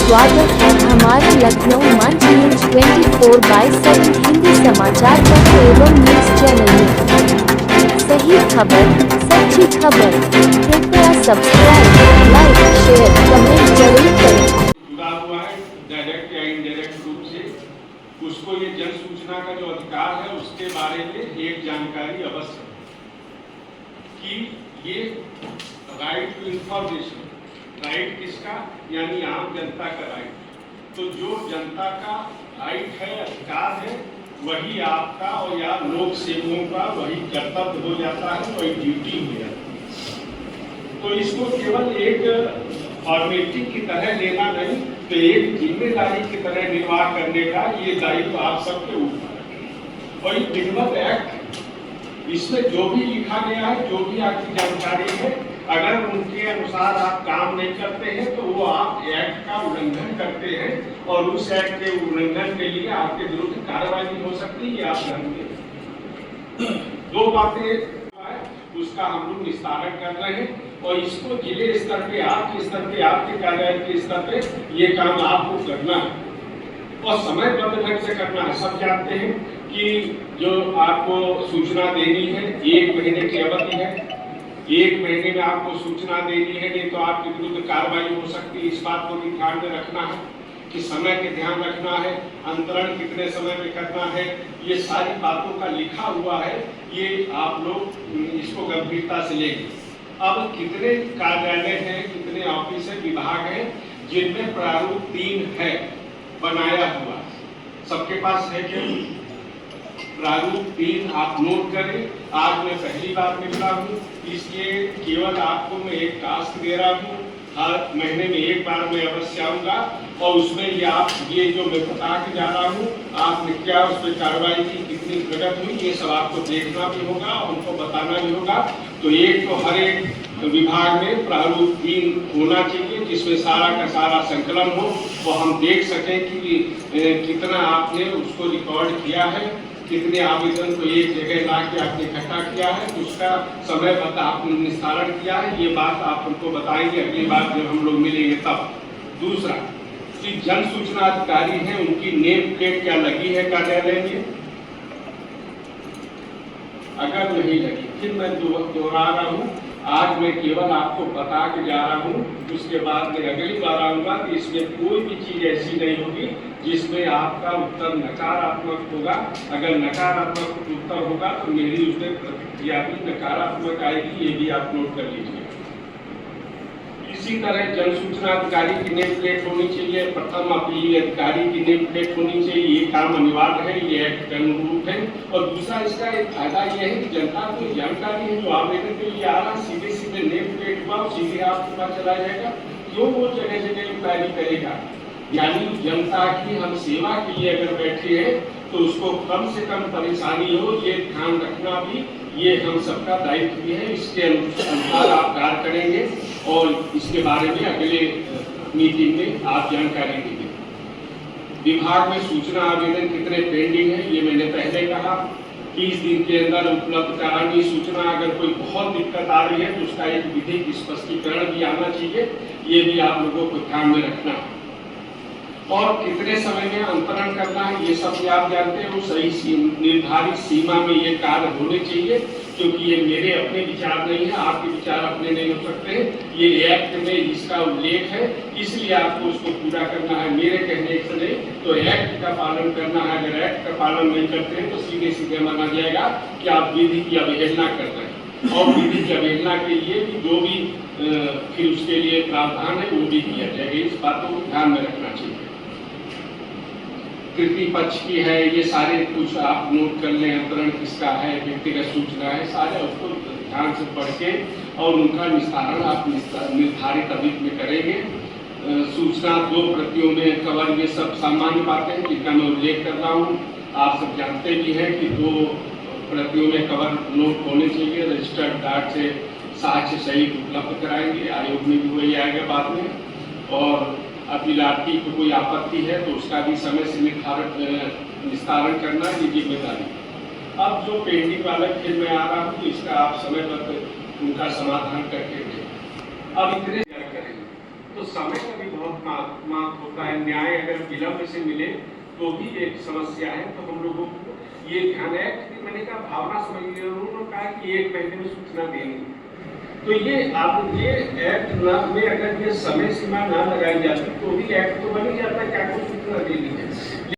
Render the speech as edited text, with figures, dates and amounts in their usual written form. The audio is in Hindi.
स्वागत है हमारे लखनऊ मंच न्यूज 24/7 हिंदी समाचार पत्र एवं न्यूज चैनल में। सही खबर, सच्ची खबर। कृपया सब्सक्राइब, लाइक, शेयर, कमेंट जरूर करें। जुड़ा हुआ है डायरेक्ट या इनडायरेक्ट रूप से, उसको ये जन सूचना का जो अधिकार है उसके बारे में एक जानकारी अवश्य कि ये राइट टू इंफॉर्मेशन, राइट किसका, यानी आम जनता का राइट। तो जो जनता का राइट है, अधिकार है, वही आपका और या लोक सेवकों का वही कर्तव्य हो जाता है, वही ड्यूटी हो जाती है। तो इसको केवल एक फॉर्मेलिटी की तरह लेना नहीं, तो एक जिम्मेदारी की तरह निर्वाह करने का ये दायित्व आप सबके ऊपर है। और ये विधिवत एक्ट, इसमें जो भी लिखा गया है, जो भी आपकी जानकारी है, अगर उनके अनुसार आप काम नहीं करते हैं तो वो आप एक्ट का उल्लंघन करते हैं और उस एक्ट के उल्लंघन के लिए आपके विरुद्ध कार्रवाई हो सकती है। आप जानते दो बातें उसका हम लोग निस्तारण कर रहे हैं और इसको जिले स्तर पे, आपके स्तर पे, आपके कार्यालय के स्तर पे ये काम आपको करना है और समयबद्ध ढंग से करना है। सब जानते हैं कि जो आपको सूचना देनी है 1 महीने की अवधि है, 1 महीने में आपको सूचना देनी है, नहीं तो आपके विरुद्ध कार्रवाई हो सकती है। इस बात को भी ध्यान में रखना है कि समय के ध्यान रखना है, अंतरण कितने समय में करना है, ये सारी बातों का लिखा हुआ है। ये आप लोग इसको गंभीरता से लेंगे। अब कितने कार्यालय हैं, कितने ऑफिस है, विभाग है जिनमें प्रारूप 3 है बनाया हुआ, सबके पास है क्या? प्रारूप 3 आप नोट करें। आज मैं पहली बार मिला हूँ, इसलिए केवल आपको मैं एक टास्क दे रहा हूँ। हर महीने में एक बार मैं अवश्य आऊँगा और उसमें ये जो मैं बता के जा रहा हूँ, आपने क्या उस पर कार्रवाई की, कितनी प्रगति हुई, ये सब आपको देखना भी होगा और उनको बताना भी होगा। तो एक तो हर एक विभाग में प्रारूप 3 होना चाहिए जिसमें सारा का सारा संकलन हो और हम देख सकें कि कितना आपने उसको रिकॉर्ड किया है, कितने आवेदन को एक जगह ला के आपने इकट्ठा किया है, उसका समय बता आपने निस्तारण किया है। ये बात आप उनको बताएंगे अगली बार जब हम लोग मिलेंगे तब। दूसरा कि जन सूचना अधिकारी हैं, उनकी नेम प्लेट क्या लगी है कार्यालय में? अगर नहीं लगी, फिर मैं दोहरा रहा हूँ, आज मैं केवल आपको बता के जा रहा हूँ, उसके बाद मैं अगली बार आऊँगा कि इसमें कोई भी चीज़ ऐसी नहीं होगी जिसमें आपका उत्तर नकारात्मक होगा। अगर नकारात्मक उत्तर होगा तो मेरी उसमें प्रतिक्रिया भी नकारात्मक आएगी, ये भी आप नोट कर लीजिए। इसी तरह जन सूचना अधिकारी की नेम प्लेट होनी चाहिए, प्रथम अपीली अधिकारी की नेम प्लेट होनी चाहिए। ये काम अनिवार्य है, ये एक्ट के अनुरूप है। और दूसरा इसका एक फायदा यह है कि जनता को जानकारी है, जो आवेदन के लिए आ रहा है सीधे सीधे नेम प्लेट हुआ सीधे आपके पास चला जाएगा, क्यों वो जगह जगह इंक्वायरी करेगा। यानी जनता की हम सेवा के लिए अगर बैठे हैं तो उसको कम से कम परेशानी हो, ये ध्यान रखना भी ये हम सबका दायित्व भी है। इसके अनुसार आप कार्य करेंगे और इसके बारे में अगले मीटिंग में आप जानकारी देंगे। विभाग में सूचना आवेदन कितने पेंडिंग है, ये मैंने पहले कहा। 30 दिन के अंदर उपलब्ध करानी सूचना। अगर कोई बहुत दिक्कत आ रही है तो उसका एक विधिक स्पष्टीकरण भी आना चाहिए, ये भी आप लोगों को ध्यान में रखना है। और कितने समय में अंतरण करना है, ये सब भी आप जानते हैं। वो सही निर्धारित सीमा में ये कार्य होने चाहिए, क्योंकि ये मेरे अपने विचार नहीं है, आपके विचार अपने नहीं हो सकते। ये एक्ट में इसका उल्लेख है, इसलिए आपको उसको पूरा करना है, मेरे कहने से नहीं। तो एक्ट का पालन करना है। अगर एक्ट का पालन नहीं करते हैं तो सीधे सीधे माना जाएगा कि आप विधि की अवहेलना कर रहे हैं। और विधि की अवहेलना के लिए जो भी फिर उसके लिए प्रावधान है वो भी किया जाएगा। इस बातों को ध्यान में रखना चाहिए। तृतीय पक्ष की है, ये सारे कुछ आप नोट कर लें। अंतरण किसका है, व्यक्तिगत सूचना है, सारे उसको ध्यान से पढ़ के और उनका निस्तारण आप निर्धारित अवधि में करेंगे। सूचना 2 प्रतियों में कवर, ये सब सामान्य बातें हैं जिनका मैं उल्लेख कर रहा हूँ। आप सब जानते भी हैं कि 2 प्रतियों में कवर नोट होने चाहिए। रजिस्टर्ड डाक से साक्ष्य सहित उपलब्ध कराएंगे, आयोग में भी वही आएगा बाद में। और अपीलार्थी को कोई आपत्ति है तो उसका भी समय से निस्तारण करना ये जिम्मेदारी। अब जो पेंडिंग वाला फिर मैं आ रहा हूँ, इसका आप समय पर उनका समाधान करके दें। अब इतने करेंगे तो समय का भी बहुत महत्व होता है। न्याय अगर विलंब से मिले तो भी एक समस्या है। तो हम लोगों को ये ध्यान है कि मैंने कहा भावना समझ लिया, उन्होंने कहा कि 1 महीने में सूचना देनी। तो ये आप ये एक्ट में अगर ये समय सीमा ना लगाई जाती तो भी एक्ट तो बन ही जाता है, क्या कुछ सूचना देनी है।